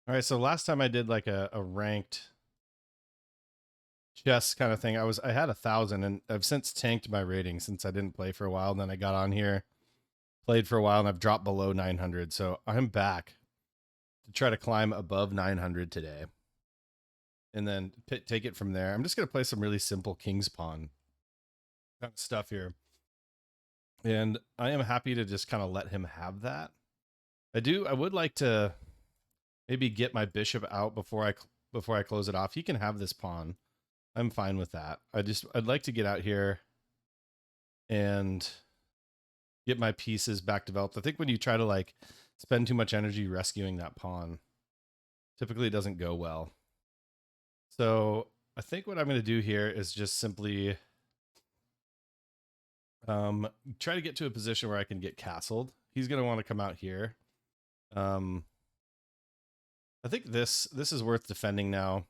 All right, so last time I did like a ranked chess kind of thing, I had 1,000, and I've since tanked my rating since I didn't play for a while. And then I got on here, played for a while, and I've dropped below 900. So I'm back to try to climb above 900 today, and then take it from there. I'm just gonna play some really simple king's pawn kind of stuff here, and I am happy to just kind of let him have that. I would like to maybe get my bishop out before I close it off. He can have this pawn. I'm fine with that. I'd like to get out here and get my pieces back developed. I think when you try to like spend too much energy rescuing that pawn, typically it doesn't go well. So I think what I'm going to do here is just simply try to get to a position where I can get castled. He's going to want to come out here. I think this is worth defending now.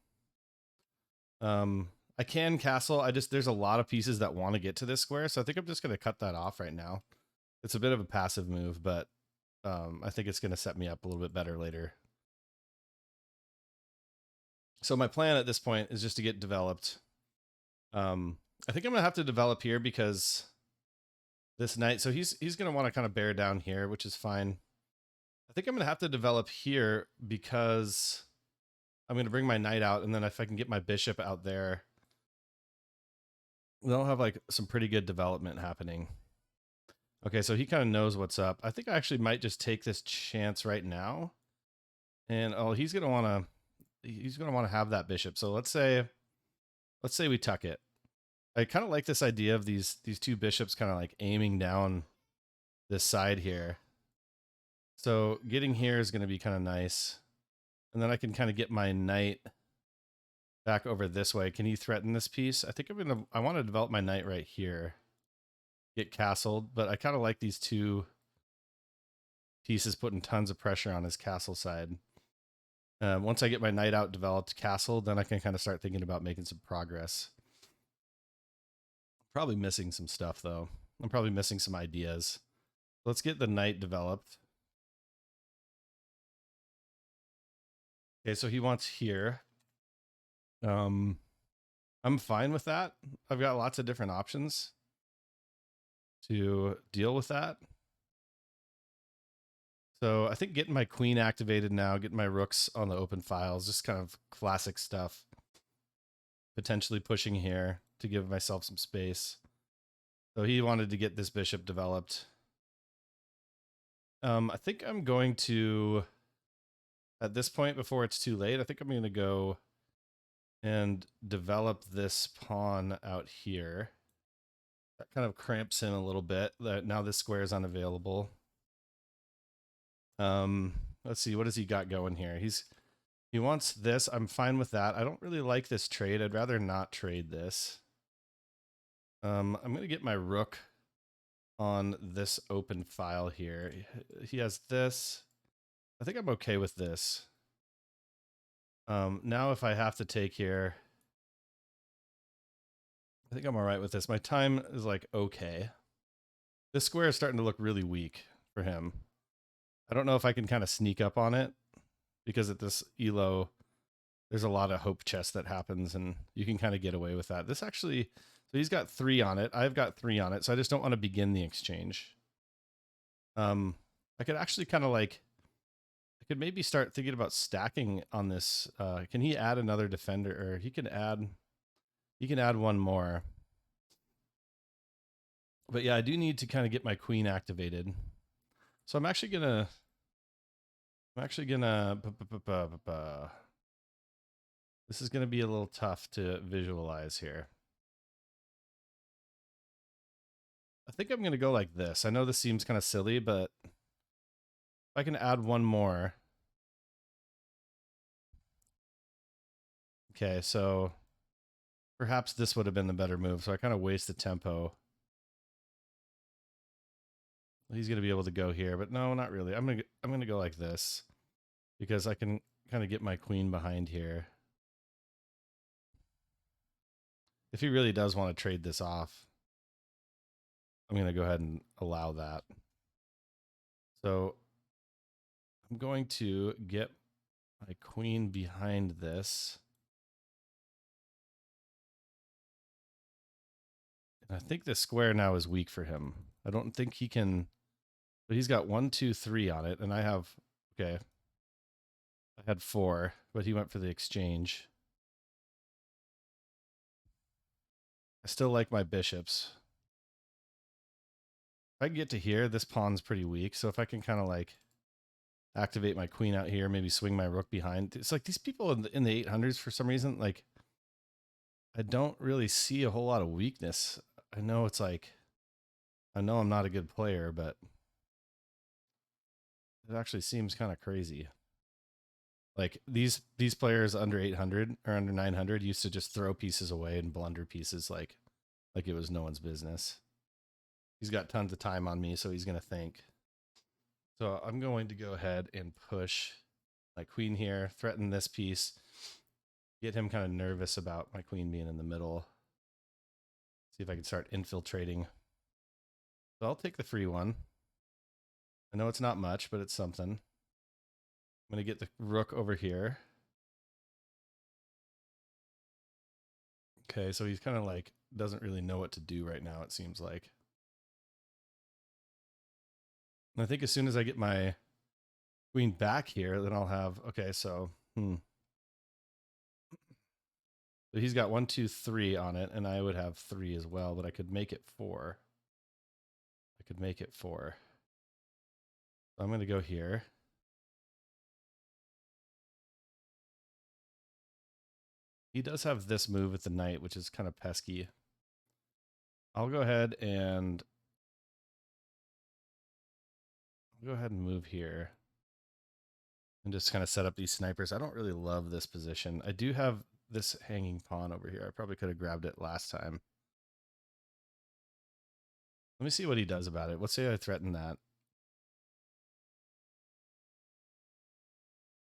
I can castle. There's a lot of pieces that want to get to this square, so I think I'm just going to cut that off right now. It's a bit of a passive move, but I think it's going to set me up a little bit better later. So my plan at this point is just to get developed. I think I'm going to have to develop here because this knight, so he's going to want to kind of bear down here, which is fine. I think I'm going to have to develop here because I'm going to bring my knight out, and then if I can get my bishop out there, they'll have like some pretty good development happening. Okay, so he kind of knows what's up. I think I actually might just take this chance right now. And he's gonna want to have that bishop. So let's say we tuck it. I kind of like this idea of these two bishops kind of like aiming down this side here. So getting here is going to be kind of nice. And then I can kind of get my knight back over this way. Can he threaten this piece? I think I want to develop my knight right here. Get castled, but I kind of like these two pieces putting tons of pressure on his castle side. Once I get my knight out developed, castle, then I can kind of start thinking about making some progress. Probably missing some stuff though. I'm probably missing some ideas. Let's get the knight developed. Okay, so he wants here. I'm fine with that. I've got lots of different options to deal with that. So I think getting my queen activated now, getting my rooks on the open files, just kind of classic stuff. Potentially pushing here to give myself some space. So he wanted to get this bishop developed. I think I'm going to, at this point, before it's too late, I think I'm going to go and develop this pawn out here. That kind of cramps in a little bit. Now this square is unavailable. Let's see, what has he got going here? He wants this. I'm fine with that. I don't really like this trade. I'd rather not trade this. I'm going to get my rook on this open file here. He has this. I think I'm okay with this. Now if I have to take here, I think I'm all right with this. My time is like okay. This square is starting to look really weak for him. I don't know if I can kind of sneak up on it because at this elo, there's a lot of hope chess that happens and you can kind of get away with that. This actually, so he's got 3 on it. I've got 3 on it. So I just don't want to begin the exchange. I could actually kind of like, I could maybe start thinking about stacking on this. Can he add another defender, or he can add one more. But yeah, I do need to kind of get my queen activated. So I'm actually gonna this is gonna be a little tough to visualize here. I think I'm gonna go like this. I know this seems kind of silly, but if I can add one more. Okay, so perhaps this would have been the better move. So I kind of waste the tempo. He's gonna be able to go here, but no, not really. I'm gonna go like this because I can kind of get my queen behind here. If he really does want to trade this off, I'm gonna go ahead and allow that. So I'm going to get my my queen behind this. And I think this square now is weak for him. I don't think he can, but he's got 1, 2, 3 on it, and I have, okay. I had 4, but he went for the exchange. I still like my bishops. If I can get to here, this pawn's pretty weak. So if I can kind of like activate my queen out here, maybe swing my rook behind. It's like these people in the 800s, for some reason, like I don't really see a whole lot of weakness. I know it's like, I know I'm not a good player, but it actually seems kind of crazy. Like these players under 800 or under 900 used to just throw pieces away and blunder pieces like it was no one's business. He's got tons of time on me, so he's going to think. So I'm going to go ahead and push my queen here, threaten this piece, get him kind of nervous about my queen being in the middle. See if I can start infiltrating. So I'll take the free one. I know it's not much, but it's something. I'm going to get the rook over here. Okay, so he's kind of like, doesn't really know what to do right now, it seems like. And I think as soon as I get my queen back here, then I'll have, okay, so, So he's got 1, 2, 3 on it, and I would have 3 as well, but I could make it 4. I could make it 4. So I'm going to go here. He does have this move with the knight, which is kind of pesky. I'll go ahead and move here and just kind of set up these snipers. I don't really love this position. I do have this hanging pawn over here. I probably could have grabbed it last time. Let me see what he does about it. Let's say I threaten that.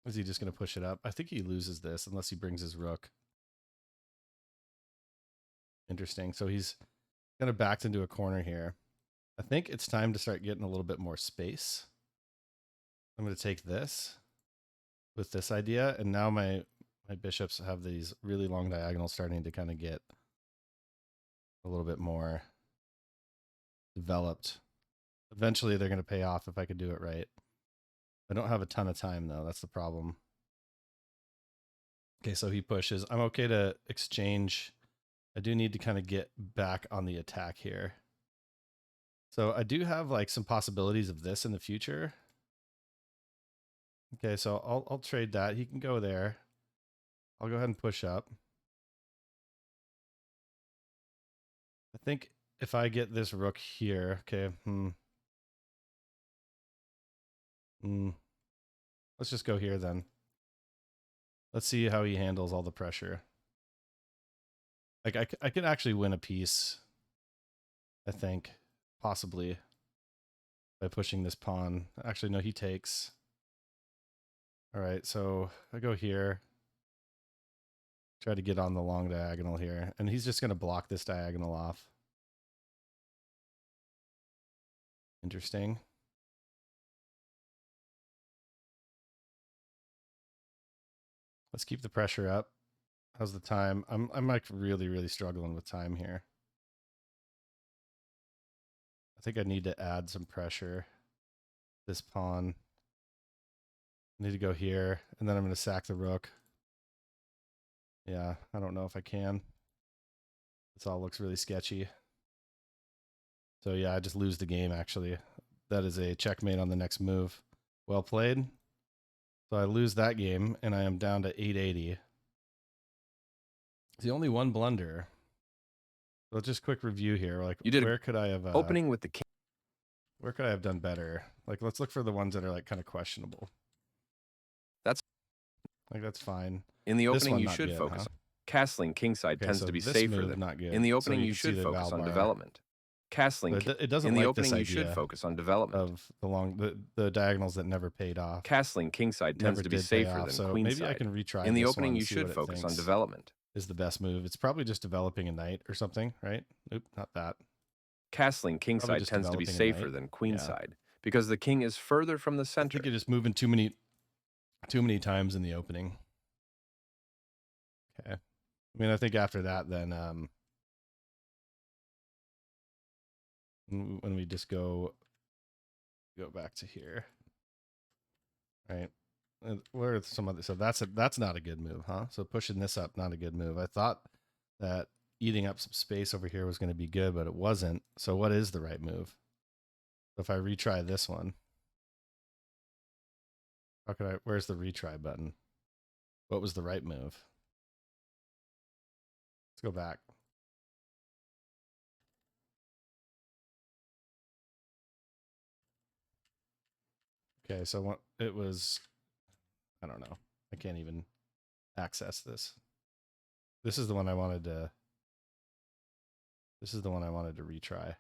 Is he just going to push it up? I think he loses this unless he brings his rook. Interesting. So he's kind of backed into a corner here. I think it's time to start getting a little bit more space. I'm going to take this with this idea, and now my bishops have these really long diagonals starting to kind of get a little bit more developed. Eventually they're going to pay off if I could do it right. I don't have a ton of time though. That's the problem. Okay, so he pushes. I'm okay to exchange. I do need to kind of get back on the attack here. So I do have like some possibilities of this in the future. Okay, so I'll trade that. He can go there. I'll go ahead and push up. I think if I get this rook here, okay, let's just go here then. Let's see how he handles all the pressure. Like I could actually win a piece, I think, possibly, by pushing this pawn. Actually, no, he takes. All right, so I go here. Try to get on the long diagonal here, and he's just going to block this diagonal off. Interesting. Let's keep the pressure up. How's the time? I'm like really struggling with time here. I think I need to add some pressure. This pawn. I need to go here, and then I'm going to sack the rook. Yeah, I don't know if I can. This all looks really sketchy. So yeah, I just lose the game, actually. That is a checkmate on the next move. Well played. So I lose that game, and I am down to 880. It's the only one blunder. So just quick review here. Like, where could I have... opening with the king. Where could I have done better? Like, let's look for the ones that are like kind of questionable. That's fine. In the opening, you should focus on castling kingside tends to be safer than not good. In the opening, you should focus on development. Castling it doesn't in the like opening, this you should idea focus on development. Of the diagonals that never paid off. Castling kingside tends to be safer than queenside. Maybe I can retry. In the opening, you should focus on development. Is the best move. It's probably just developing a knight or something, right? Nope, not that. Castling kingside tends to be safer than queenside because the king is further from the center. I think you're just moving too many too many times in the opening. Okay. I mean, I think after that, then when we just go back to here, right? Where are some other? So that's not a good move, huh? So pushing this up, not a good move. I thought that eating up some space over here was going to be good, but it wasn't. So what is the right move? So if I retry this one, how could I? Where's the retry button? What was the right move? Let's go back. Okay, so what it was, I don't know. I can't even access this. This is the one I wanted to. This is the one I wanted to retry.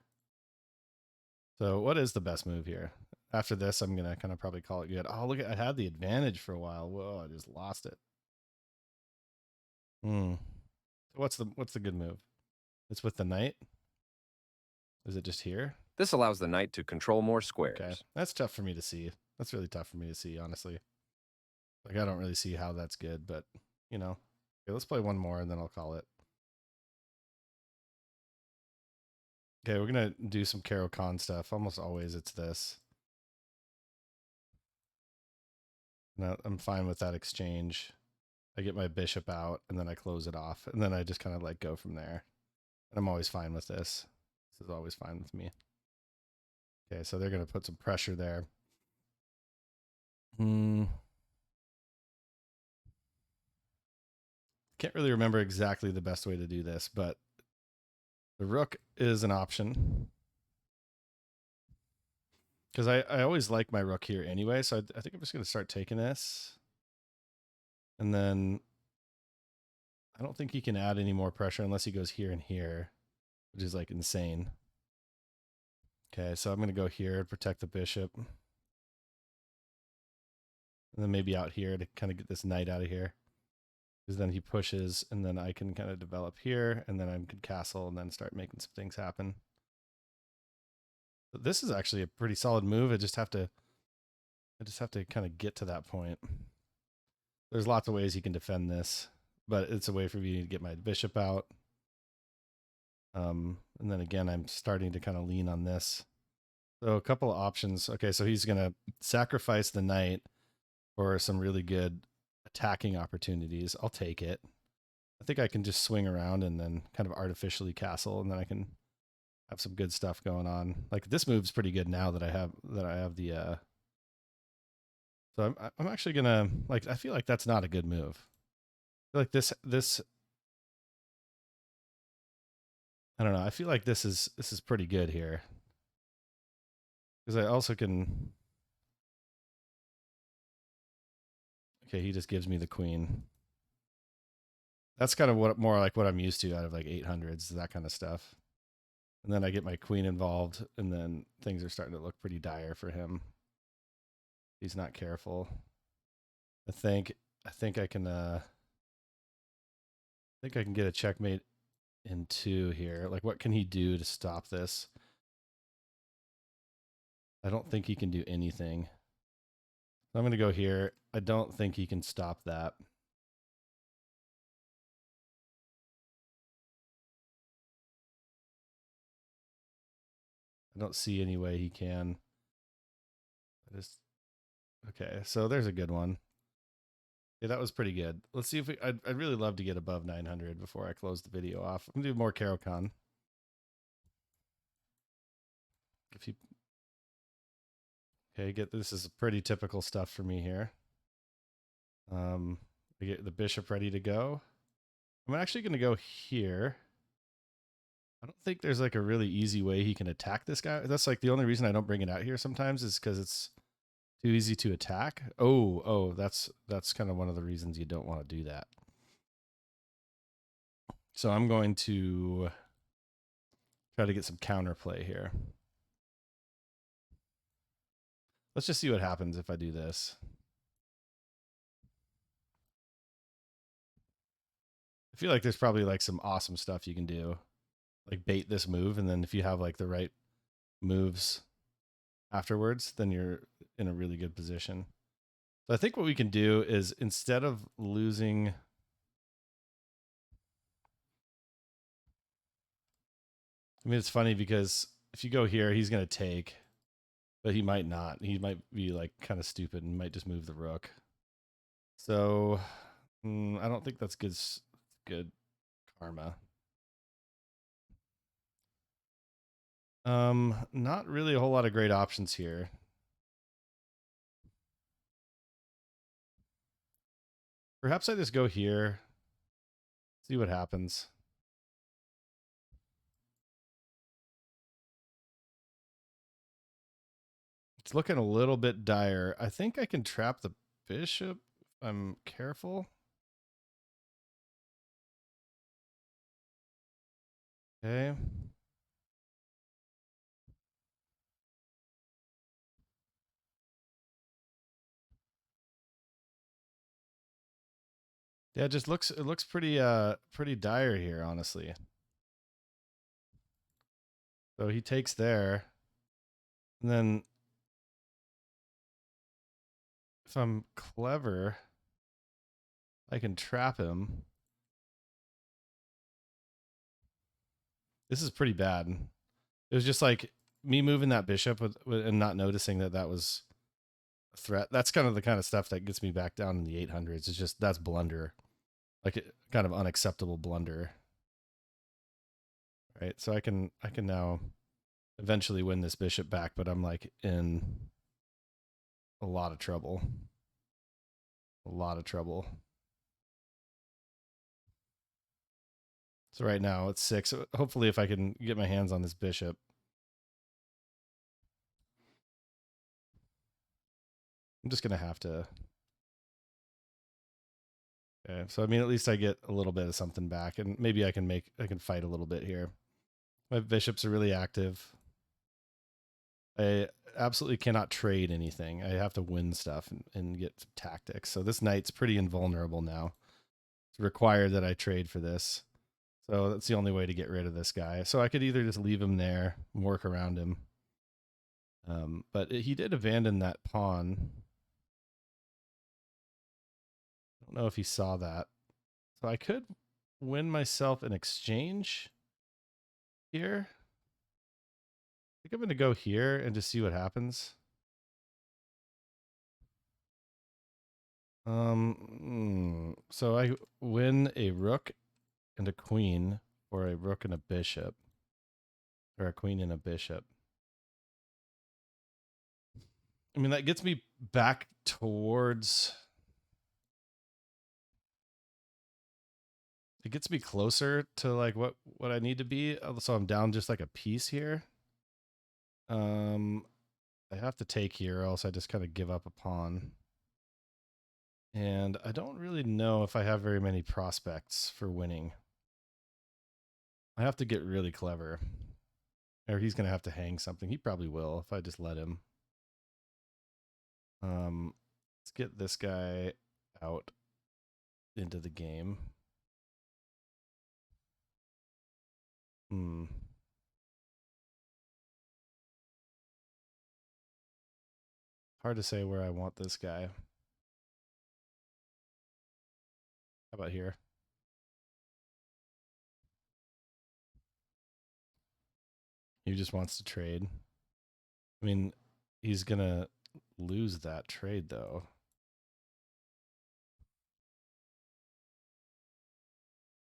So what is the best move here? After this, I'm gonna kind of probably call it good. Oh, look! I had the advantage for a while. Whoa! I just lost it. What's the good move? It's with the knight. Is it just here? This allows the knight to control more squares. Okay, that's tough for me to see. That's really tough for me to see, honestly. Like I don't really see how that's good, but you know. Okay, let's play one more and then I'll call it. Okay, we're gonna do some Caro-Kann stuff. Almost always it's this. No, I'm fine with that exchange. I get my bishop out and then I close it off and then I just kind of like go from there. And I'm always fine with this. This is always fine with me. Okay, so they're gonna put some pressure there. Can't really remember exactly the best way to do this, but the rook is an option. Because I always like my rook here anyway, so I think I'm just going to start taking this. And then I don't think he can add any more pressure unless he goes here and here, which is like insane. Okay, so I'm going to go here and protect the bishop. And then maybe out here to kind of get this knight out of here. Because then he pushes, and then I can kind of develop here, and then I can castle, and then start making some things happen. But this is actually a pretty solid move. I just have to kind of get to that point. There's lots of ways you can defend this, but it's a way for me to get my bishop out. And then again, I'm starting to kind of lean on this. So a couple of options. Okay, so he's going to sacrifice the knight for some really good attacking opportunities. I'll take it. I think I can just swing around and then kind of artificially castle, and then I can have some good stuff going on. Like this move's pretty good now that I have the so I'm actually gonna like I feel like that's not a good move. I feel like this I don't know. I feel like this is pretty good here. Because I also can okay, he just gives me the queen. That's kind of more like what I'm used to out of like 800s, that kind of stuff. And then I get my queen involved, and then things are starting to look pretty dire for him. He's not careful. I think I can get a checkmate in 2 here. Like what can he do to stop this? I don't think he can do anything. I'm going to go here. I don't think he can stop that. I don't see any way he can. Okay, so there's a good one. Yeah, that was pretty good. Let's see if I'd really love to get above 900 before I close the video off. I'm going to do more Caro-Kann. Okay, this is pretty typical stuff for me here. I get the bishop ready to go. I'm actually going to go here. I don't think there's like a really easy way he can attack this guy. That's like the only reason I don't bring it out here sometimes is because it's too easy to attack. Oh, that's kind of one of the reasons you don't want to do that. So I'm going to try to get some counterplay here. Let's just see what happens if I do this. I feel like there's probably like some awesome stuff you can do. Like bait this move, and then if you have like the right moves afterwards, then you're in a really good position. So I think what we can do is, instead of losing... I mean, it's funny because if you go here, he's going to take, but he might not. He might be like kind of stupid and might just move the rook. So I don't think that's good karma. Not really a whole lot of great options here. Perhaps I just go here, see what happens. It's looking a little bit dire. I think I can trap the bishop if I'm careful. Okay. Yeah, it looks pretty dire here, honestly. So he takes there. And then if I'm clever, I can trap him. This is pretty bad. It was just like me moving that bishop and not noticing that was a threat. That's kind of stuff that gets me back down in the 800s. It's just, that's blunder. Like a kind of unacceptable blunder. Right? So I can now eventually win this bishop back, but I'm like in a lot of trouble. A lot of trouble. So right now it's 6. Hopefully if I can get my hands on this bishop. I'm just going to have to. Okay, so I mean, at least I get a little bit of something back, and maybe I can fight a little bit here. My bishops are really active. I absolutely cannot trade anything. I have to win stuff and get tactics. So this knight's pretty invulnerable now. It's required that I trade for this. So that's the only way to get rid of this guy. So I could either just leave him there and work around him. But he did abandon that pawn. I don't know if he saw that. So I could win myself an exchange here. I think I'm going to go here and just see what happens. So I win a rook and a queen, or a rook and a bishop, or a queen and a bishop. I mean, that gets me back towards... It gets me closer to like what I need to be. So I'm down just like a piece here. I have to take here, or else I just kind of give up a pawn. And I don't really know if I have very many prospects for winning. I have to get really clever. Or he's going to have to hang something. He probably will if I just let him. Let's get this guy out into the game. Hard to say where I want this guy. How about here? He just wants to trade. I mean, he's going to lose that trade, though.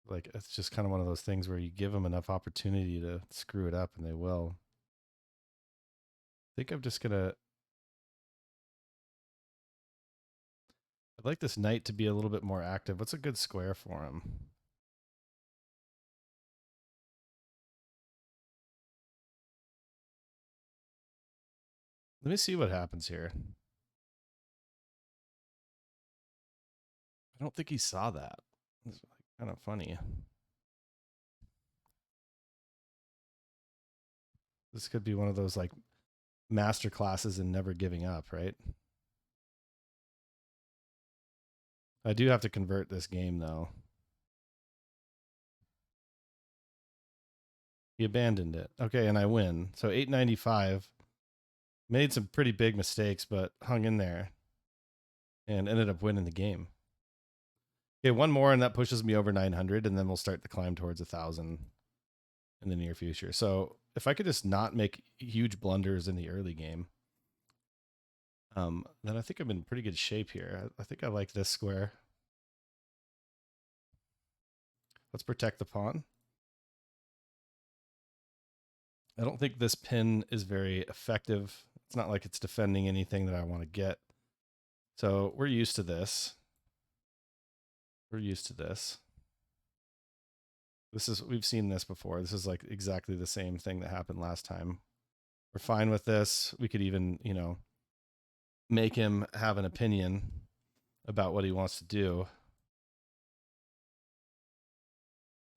Like, it's just kind of one of those things where you give them enough opportunity to screw it up, and they will. I think I'm just going to... I'd like this knight to be a little bit more active. What's a good square for him? Let me see what happens here. I don't think he saw that. It's kind of funny. This could be one of those like master classes in never giving up, right? I do have to convert this game though. He abandoned it. Okay, and I win. So 895. Made some pretty big mistakes, but hung in there. and ended up winning the game. Okay, one more and that pushes me over 900, and then we'll start the climb towards 1,000 in the near future. So if I could just not make huge blunders in the early game, then I think I'm in pretty good shape here. I think I like this square. Let's protect the pawn. I don't think this pin is very effective. It's not like it's defending anything that I want to get. So we're used to this. We're used to this. We've seen this before. This is like exactly the same thing that happened last time. We're fine with this. We could even, make him have an opinion about what he wants to do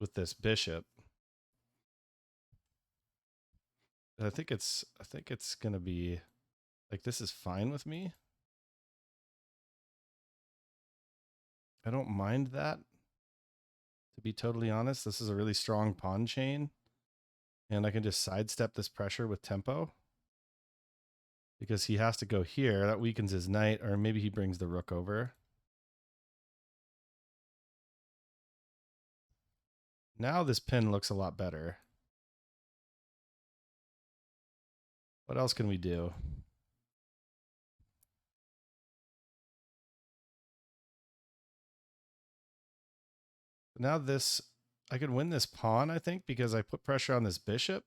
with this bishop. I think it's gonna be like, this is fine with me. I don't mind that. To be totally honest, this is a really strong pawn chain, and I can just sidestep this pressure with tempo because he has to go here. That weakens his knight, or maybe he brings the rook over. Now this pin looks a lot better. What else can we do? Now this, I could win this pawn, I think, because I put pressure on this bishop.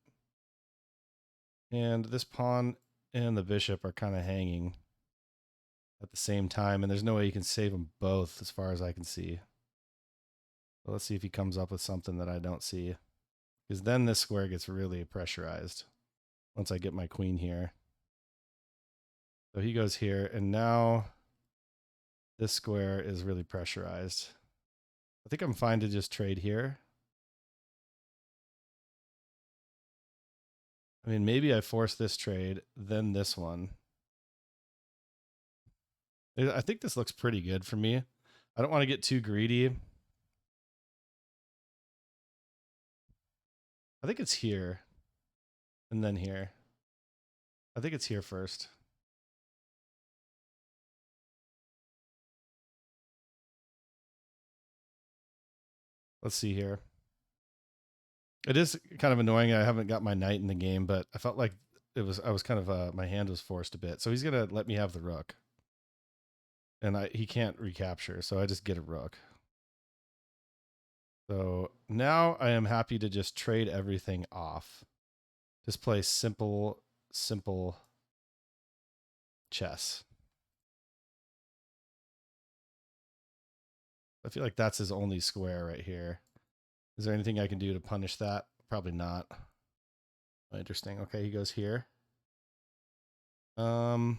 And this pawn and the bishop are kind of hanging at the same time, and there's no way you can save them both as far as I can see. So let's see if he comes up with something that I don't see. Because then this square gets really pressurized once I get my queen here. So he goes here, and now this square is really pressurized. I think I'm fine to just trade here. I mean, maybe I force this trade, then this one. I think this looks pretty good for me. I don't want to get too greedy. I think it's here and then here. I think it's here first. Let's see here. It is kind of annoying. I haven't got my knight in the game, but I felt like I was kind of, my hand was forced a bit. So he's going to let me have the rook. And he can't recapture, so I just get a rook. So now I am happy to just trade everything off. Just play simple chess. I feel like that's his only square right here. Is there anything I can do to punish that? Probably not. Interesting. Okay, he goes here. I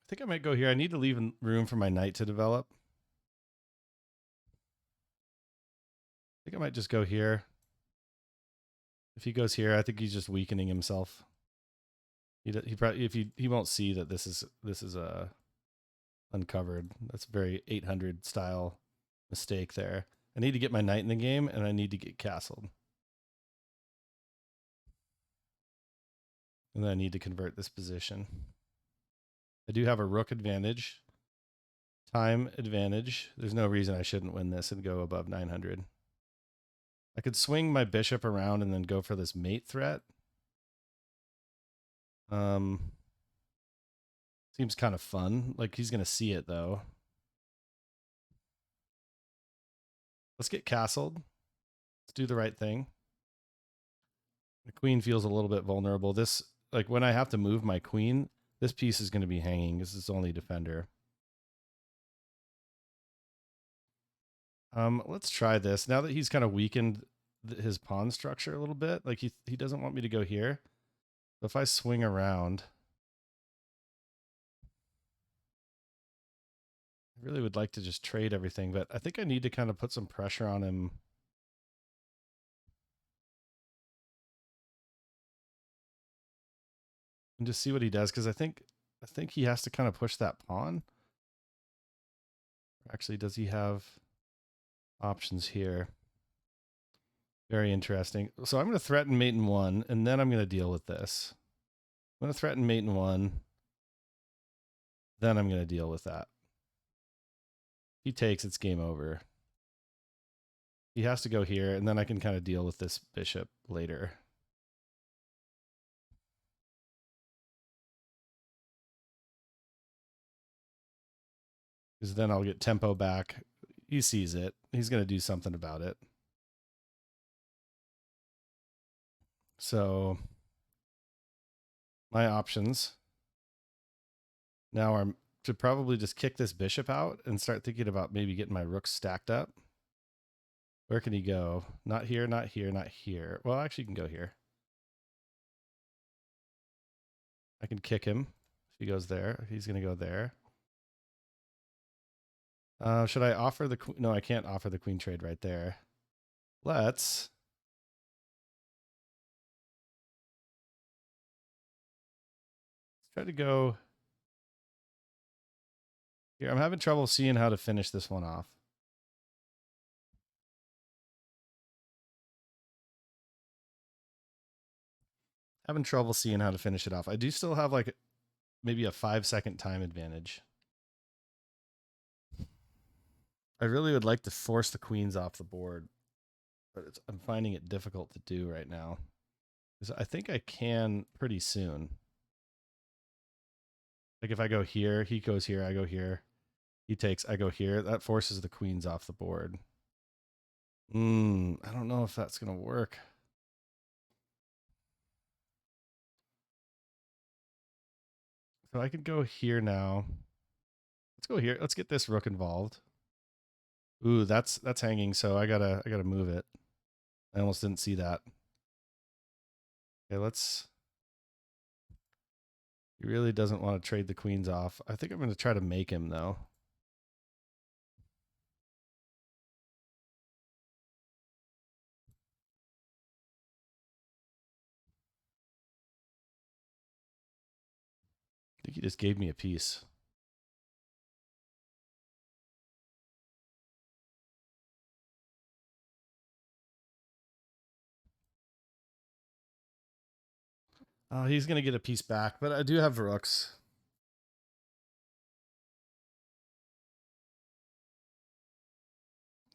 think I might go here. I need to leave room for my knight to develop. I think I might just go here. If he goes here, I think he's just weakening himself. He probably, he won't see that this is uncovered. That's a very 800 style mistake there. I need to get my knight in the game, and I need to get castled. And then I need to convert this position. I do have a rook advantage, time advantage. There's no reason I shouldn't win this and go above 900. I could swing my bishop around and then go for this mate threat. Seems kind of fun. Like, he's going to see it, though. Let's get castled. Let's do the right thing. The queen feels a little bit vulnerable. This, like, when I have to move my queen, this piece is going to be hanging. This is only defender. Let's try this. Now that he's kind of weakened his pawn structure a little bit, like he doesn't want me to go here. So if I swing around, I really would like to just trade everything, but I think I need to kind of put some pressure on him. And just see what he does, because I think he has to kind of push that pawn. Actually, does he have options here? Very interesting. So I'm going to threaten mate in 1, and then I'm going to deal with this. I'm going to threaten mate in 1. Then I'm going to deal with that. He takes, it's game over. He has to go here, and then I can kind of deal with this bishop later. Because then I'll get tempo back. He sees it. He's going to do something about it. So my options now are to probably just kick this bishop out and start thinking about maybe getting my rooks stacked up. Where can he go? Not here, not here, not here. Well, actually, you can go here. I can kick him if he goes there. He's going to go there. Should I offer the queen? No, I can't offer the queen trade right there. Let's try to go here. I'm having trouble seeing how to finish this one off. Having trouble seeing how to finish it off. I do still have like maybe a 5-second time advantage. I really would like to force the queens off the board, but I'm finding it difficult to do right now. Because I think I can pretty soon. Like if I go here, he goes here, I go here. He takes, I go here. That forces the queens off the board. I don't know if that's going to work. So I could go here now. Let's go here. Let's get this rook involved. Ooh, that's hanging, so I gotta move it. I almost didn't see that. Okay, let's. He really doesn't want to trade the queens off. I think I'm going to try to make him though. I think he just gave me a piece. He's going to get a piece back, but I do have rooks.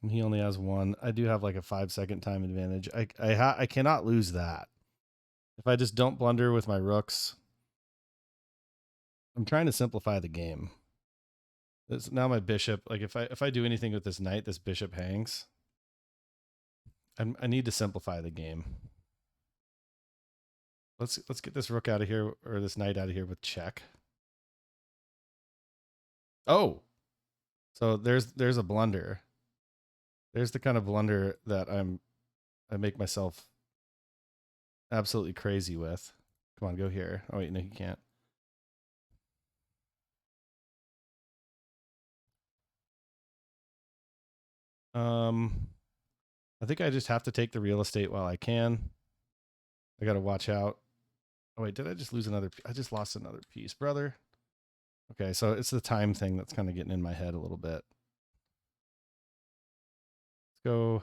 And he only has one. I do have like a 5-second time advantage. I cannot lose that. If I just don't blunder with my rooks, I'm trying to simplify the game. This, now my bishop, like if I do anything with this knight, this bishop hangs. I need to simplify the game. Let's get this rook out of here, or this knight out of here with check. Oh, so there's a blunder. There's the kind of blunder that I make myself absolutely crazy with. Come on, go here. Oh wait, no, you can't. I think I just have to take the real estate while I can. I got to watch out. Oh wait, did I just lose another? I just lost another piece, brother. Okay, so it's the time thing that's kind of getting in my head a little bit. Let's go.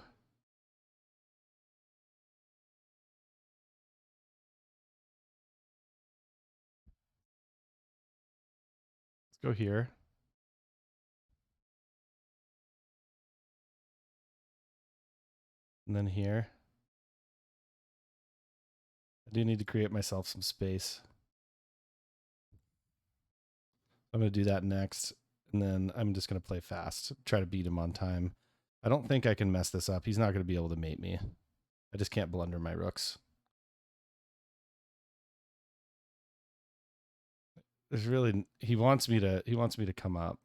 Let's go here. And then here. I do need to create myself some space. I'm going to do that next. And then I'm just going to play fast, try to beat him on time. I don't think I can mess this up. He's not going to be able to mate me. I just can't blunder my rooks. There's really, he wants me to come up.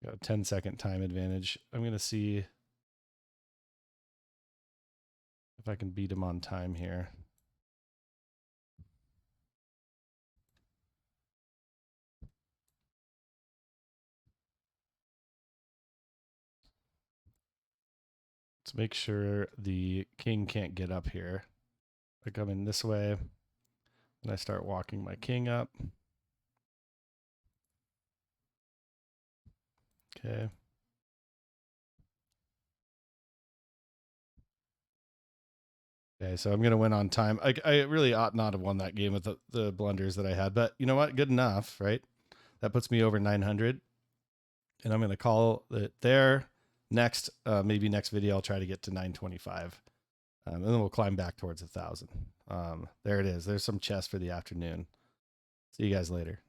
Got a 10-second time advantage. I'm going to see if I can beat him on time here. Let's make sure the king can't get up here. I come in this way. And I start walking my king up. Okay. Okay, so I'm going to win on time. I really ought not have won that game with the blunders that I had, but you know what? Good enough, right? That puts me over 900. And I'm going to call it there. Next, maybe next video, I'll try to get to 925. And then we'll climb back towards 1,000. There it is. There's some chess for the afternoon. See you guys later.